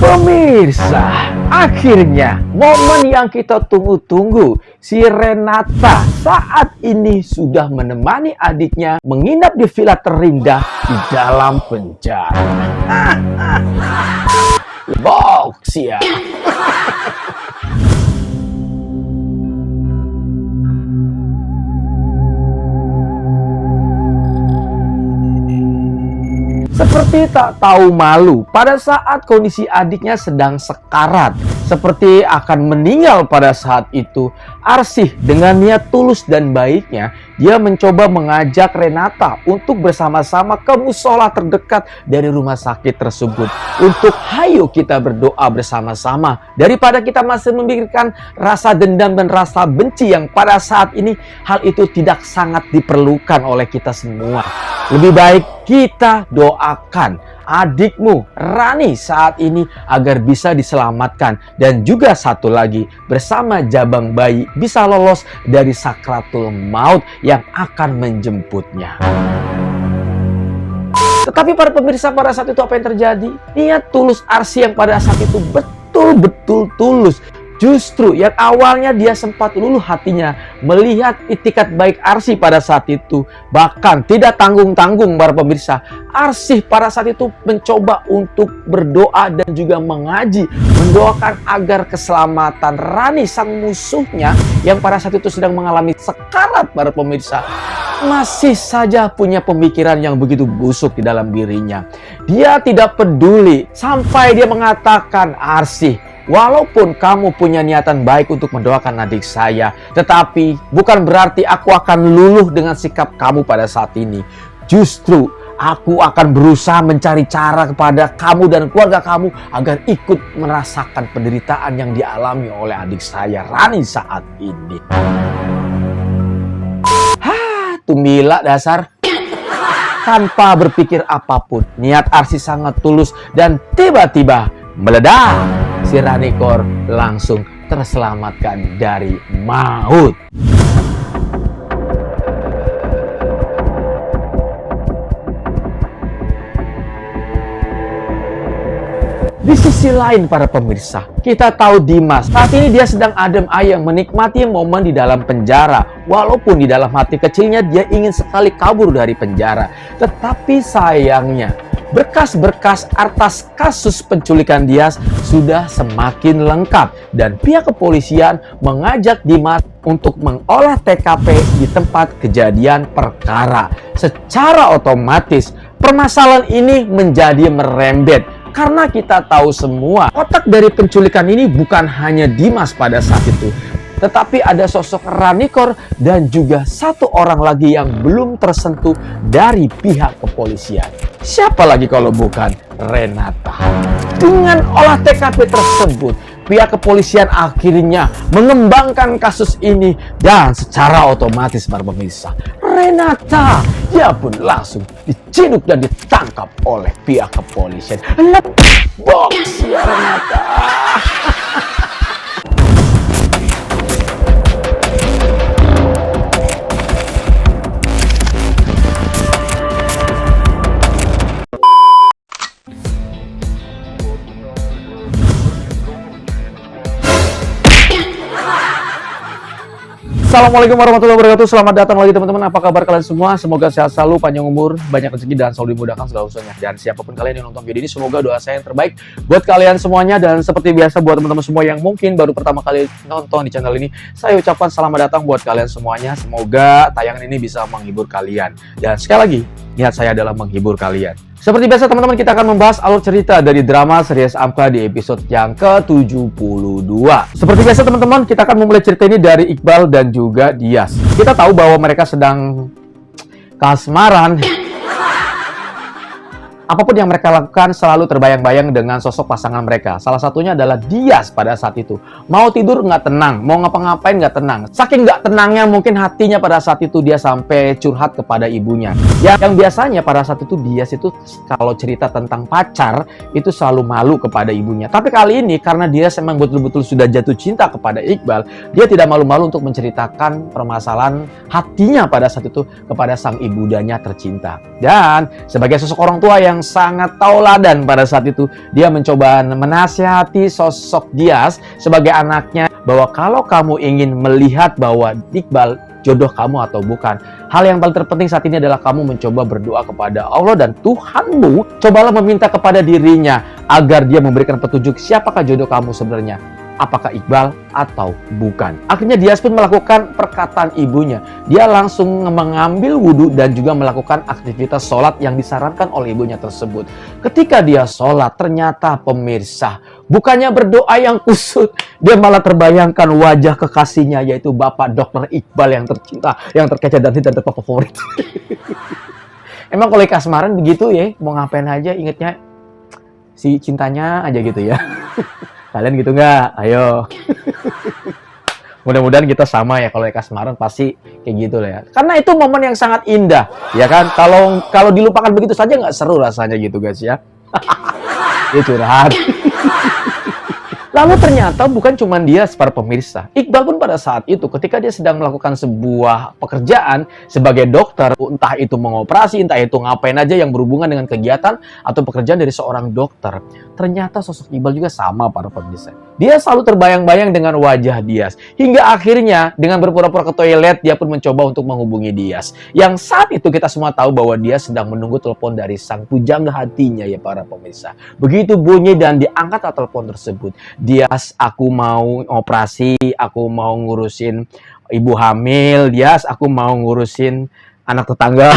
Pemirsa, akhirnya momen yang kita tunggu-tunggu, si Renata saat ini sudah menemani adiknya menginap di villa terindah di dalam penjara. Box ya. Seperti tak tahu malu pada saat kondisi adiknya sedang sekarat, seperti akan meninggal pada saat itu, Arsih dengan niat tulus dan baiknya, dia mencoba mengajak Renata untuk bersama-sama ke musola terdekat dari rumah sakit tersebut. Untuk hayo kita berdoa bersama-sama, daripada kita masih memikirkan rasa dendam dan rasa benci yang pada saat ini hal itu tidak sangat diperlukan oleh kita semua. Lebih baik kita doakan adikmu Rani saat ini agar bisa diselamatkan, dan juga satu lagi bersama jabang bayi bisa lolos dari sakratul maut yang akan menjemputnya. Tetapi para pemirsa, pada saat itu apa yang terjadi? Niat tulus Arsih yang pada saat itu betul-betul tulus. Justru yang awalnya dia sempat luluh hatinya melihat itikat baik Arsih pada saat itu. Bahkan tidak tanggung-tanggung para pemirsa, Arsih pada saat itu mencoba untuk berdoa dan juga mengaji, mendoakan agar keselamatan Rani sang musuhnya yang pada saat itu sedang mengalami sekarat para pemirsa, masih saja punya pemikiran yang begitu busuk di dalam dirinya. Dia tidak peduli sampai dia mengatakan, Arsih, walaupun kamu punya niatan baik untuk mendoakan adik saya, tetapi bukan berarti aku akan luluh dengan sikap kamu pada saat ini. Justru aku akan berusaha mencari cara kepada kamu dan keluarga kamu agar ikut merasakan penderitaan yang dialami oleh adik saya, Rani, saat ini. Tumila dasar. Tanpa berpikir apapun, niat Arsih sangat tulus dan tiba-tiba meledak. Si Ranikor langsung terselamatkan dari maut. Di sisi lain para pemirsa, kita tahu Dimas saat ini dia sedang adem ayem menikmati momen di dalam penjara. Walaupun di dalam hati kecilnya dia ingin sekali kabur dari penjara. Tetapi sayangnya berkas-berkas atas kasus penculikan Dias sudah semakin lengkap dan pihak kepolisian mengajak Dimas untuk mengolah TKP di tempat kejadian perkara. Secara otomatis permasalahan ini menjadi merembet. Karena kita tahu semua, otak dari penculikan ini bukan hanya Dimas pada saat itu, tetapi ada sosok Ranikor dan juga satu orang lagi yang belum tersentuh dari pihak kepolisian. Siapa lagi kalau bukan Renata? Dengan olah TKP tersebut, pihak kepolisian akhirnya mengembangkan kasus ini dan secara otomatis para pemirsa, Renata dia pun langsung diciduk dan ditangkap oleh pihak kepolisian. Box ya Renata. Assalamualaikum warahmatullahi wabarakatuh. Selamat datang lagi teman-teman. Apa kabar kalian semua? Semoga sehat selalu, panjang umur, banyak rezeki, dan selalu dimudahkan segala urusannya. Dan siapapun kalian yang nonton video ini, semoga doa saya yang terbaik buat kalian semuanya. Dan seperti biasa buat teman-teman semua yang mungkin baru pertama kali nonton di channel ini, saya ucapkan selamat datang buat kalian semuanya. Semoga tayangan ini bisa menghibur kalian. Dan sekali lagi, niat saya adalah menghibur kalian. Seperti biasa teman-teman, kita akan membahas alur cerita dari drama Series Amka di episode yang ke-72. Seperti biasa teman-teman, kita akan memulai cerita ini dari Iqbal dan juga Dias. Kita tahu bahwa mereka sedang kasmaran. Apapun yang mereka lakukan selalu terbayang-bayang dengan sosok pasangan mereka. Salah satunya adalah Dias pada saat itu. Mau tidur nggak tenang, mau ngapa-ngapain nggak tenang. Saking nggak tenangnya mungkin hatinya pada saat itu dia sampai curhat kepada ibunya. Yang biasanya pada saat itu Dias itu kalau cerita tentang pacar itu selalu malu kepada ibunya. Tapi kali ini karena Dias memang betul-betul sudah jatuh cinta kepada Iqbal, dia tidak malu-malu untuk menceritakan permasalahan hatinya pada saat itu kepada sang ibundanya tercinta. Dan sebagai sosok orang tua yang yang sangat tauladan pada saat itu. Dia mencoba menasihati sosok Dias sebagai anaknya bahwa kalau kamu ingin melihat bahwa Iqbal jodoh kamu atau bukan, hal yang paling terpenting saat ini adalah kamu mencoba berdoa kepada Allah dan Tuhanmu. Cobalah meminta kepada dirinya agar dia memberikan petunjuk siapakah jodoh kamu sebenarnya. Apakah Iqbal atau bukan. Akhirnya Dias pun melakukan perkataan ibunya. Dia langsung mengambil wudhu dan juga melakukan aktivitas sholat yang disarankan oleh ibunya tersebut. Ketika dia sholat, ternyata pemirsa, bukannya berdoa yang kusut, dia malah terbayangkan wajah kekasihnya, yaitu Bapak Dr. Iqbal yang tercinta, yang terkece dan terfavorit. Emang kalau kasmaran begitu ya, mau ngapain aja ingetnya si cintanya aja gitu ya. Kalian gitu nggak? Ayo. Mudah-mudahan kita sama ya, kalau kasmaran pasti kayak gitu lah ya. Karena itu momen yang sangat indah, ya kan? Kalau dilupakan begitu saja nggak seru rasanya gitu guys ya. Dia curhat. Lalu ternyata bukan cuma dia para pemirsa. Iqbal pun pada saat itu ketika dia sedang melakukan sebuah pekerjaan sebagai dokter, entah itu mengoperasi, entah itu ngapain aja yang berhubungan dengan kegiatan atau pekerjaan dari seorang dokter. Ternyata sosok Iqbal juga sama para pemirsa. Dia selalu terbayang-bayang dengan wajah Dias. Hingga akhirnya dengan berpura-pura ke toilet, dia pun mencoba untuk menghubungi Dias. Yang saat itu kita semua tahu bahwa dia sedang menunggu telepon dari sang pujangga hatinya ya para pemirsa. Begitu bunyi dan diangkat telepon tersebut. Dias, aku mau operasi, aku mau ngurusin ibu hamil. Dias, aku mau ngurusin anak tetangga.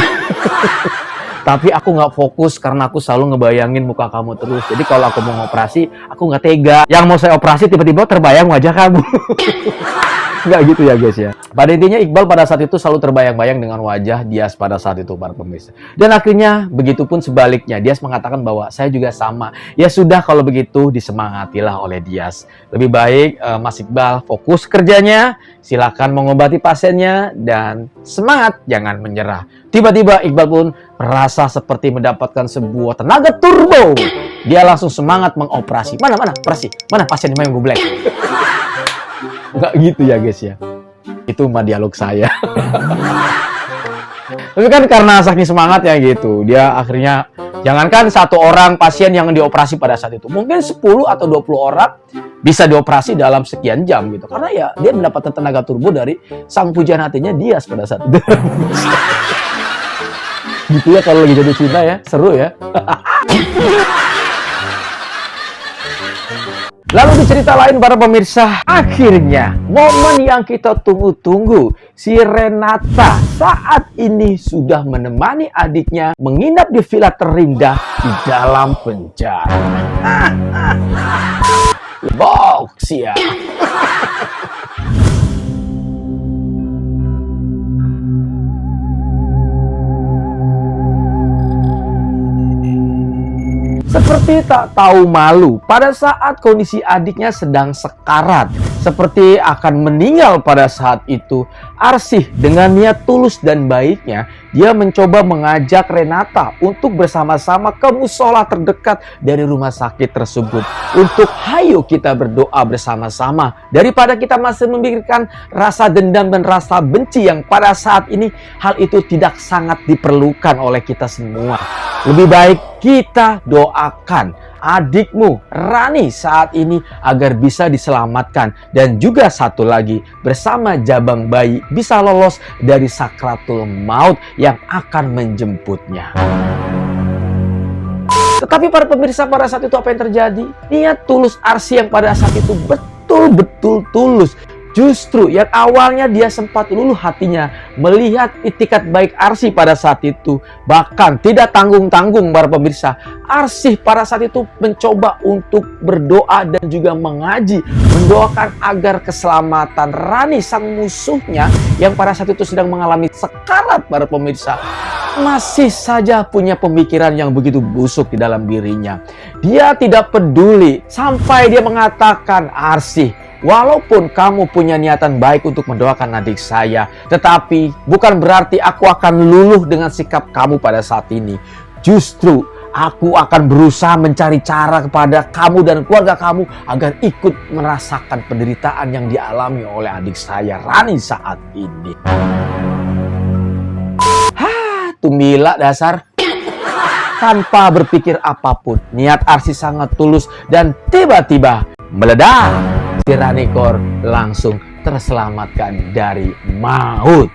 Tapi aku nggak fokus karena aku selalu ngebayangin muka kamu terus. Jadi kalau aku mau operasi, aku nggak tega. Yang mau saya operasi tiba-tiba terbayang wajah kamu. Nggak gitu ya guys ya. Pada intinya Iqbal pada saat itu selalu terbayang-bayang dengan wajah Dias pada saat itu para pemirsa. Dan akhirnya begitupun sebaliknya. Dias mengatakan bahwa saya juga sama. Ya sudah kalau begitu disemangatilah oleh Dias. Lebih baik Mas Iqbal fokus kerjanya. Silakan mengobati pasiennya dan semangat jangan menyerah. Tiba-tiba Iqbal pun merasa seperti mendapatkan sebuah tenaga turbo. Dia langsung semangat mengoperasi. Mana operasi? Mana pasien yang gue black? Enggak gitu ya guys ya. Itu mah dialog saya. Tapi kan karena saking semangat ya gitu, dia akhirnya jangankan satu orang pasien yang dioperasi pada saat itu, mungkin 10 atau 20 orang bisa dioperasi dalam sekian jam gitu. Karena ya dia mendapatkan tenaga turbo dari sang pujaan hatinya Dias pada saat itu. Gitu ya kalau lagi jatuh cinta ya, seru ya. Lalu di cerita lain para pemirsa, akhirnya momen yang kita tunggu-tunggu, si Renata saat ini sudah menemani adiknya menginap di villa terindah di dalam penjara. Box ya. Seperti tak tahu malu pada saat kondisi adiknya sedang sekarat, seperti akan meninggal pada saat itu, Arsih dengan niat tulus dan baiknya, dia mencoba mengajak Renata untuk bersama-sama ke musola terdekat dari rumah sakit tersebut. Untuk hayo kita berdoa bersama-sama, daripada kita masih memikirkan rasa dendam dan rasa benci yang pada saat ini hal itu tidak sangat diperlukan oleh kita semua. Lebih baik kita doakan adikmu Rani saat ini agar bisa diselamatkan, dan juga satu lagi bersama jabang bayi bisa lolos dari sakratul maut yang akan menjemputnya. Tetapi para pemirsa pada saat itu apa yang terjadi? Niat tulus Arsih yang pada saat itu betul-betul tulus. Justru yang awalnya dia sempat luluh hatinya melihat itikat baik Arsih pada saat itu. Bahkan tidak tanggung-tanggung para pemirsa, Arsih pada saat itu mencoba untuk berdoa dan juga mengaji, mendoakan agar keselamatan Rani sang musuhnya yang pada saat itu sedang mengalami sekarat para pemirsa, masih saja punya pemikiran yang begitu busuk di dalam dirinya. Dia tidak peduli sampai dia mengatakan, Arsih, walaupun kamu punya niatan baik untuk mendoakan adik saya, tetapi bukan berarti aku akan luluh dengan sikap kamu pada saat ini. Justru aku akan berusaha mencari cara kepada kamu dan keluarga kamu agar ikut merasakan penderitaan yang dialami oleh adik saya Rani saat ini. Tumila dasar. tanpa berpikir apapun. Niat Arsy sangat tulus dan tiba-tiba meledak. Si Ranikor langsung terselamatkan dari maut.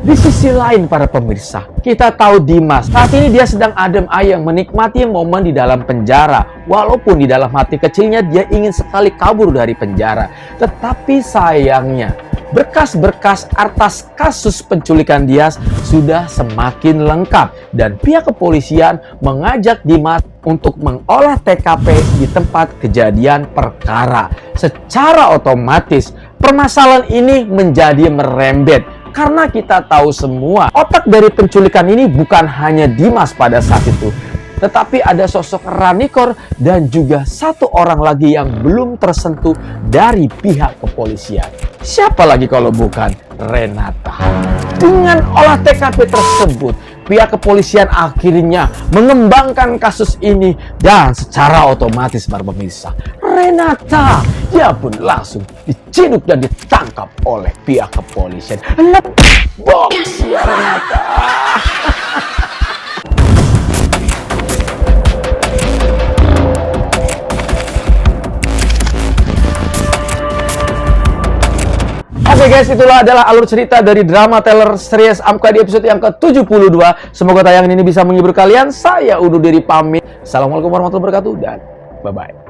Di sisi lain para pemirsa, kita tahu Dimas saat ini dia sedang adem ayem menikmati momen di dalam penjara. Walaupun di dalam hati kecilnya dia ingin sekali kabur dari penjara. Tetapi sayangnya, berkas-berkas atas kasus penculikan Dias sudah semakin lengkap. Dan pihak kepolisian mengajak Dimas untuk mengolah TKP di tempat kejadian perkara. Secara otomatis, permasalahan ini menjadi merembet. Karena kita tahu semua, otak dari penculikan ini bukan hanya Dimas pada saat itu. Tetapi ada sosok Ranikor dan juga satu orang lagi yang belum tersentuh dari pihak kepolisian. Siapa lagi kalau bukan Renata? Dengan olah TKP tersebut, pihak kepolisian akhirnya mengembangkan kasus ini dan secara otomatis para pemirsa, Renata dia pun langsung diciduk dan ditangkap oleh pihak kepolisian. Box ya Renata. Oke guys, itulah adalah alur cerita dari drama Teller series Amka di episode yang ke-72. Semoga tayangan ini bisa menghibur kalian. Saya undur diri pamit. Assalamualaikum warahmatullahi wabarakatuh dan bye-bye.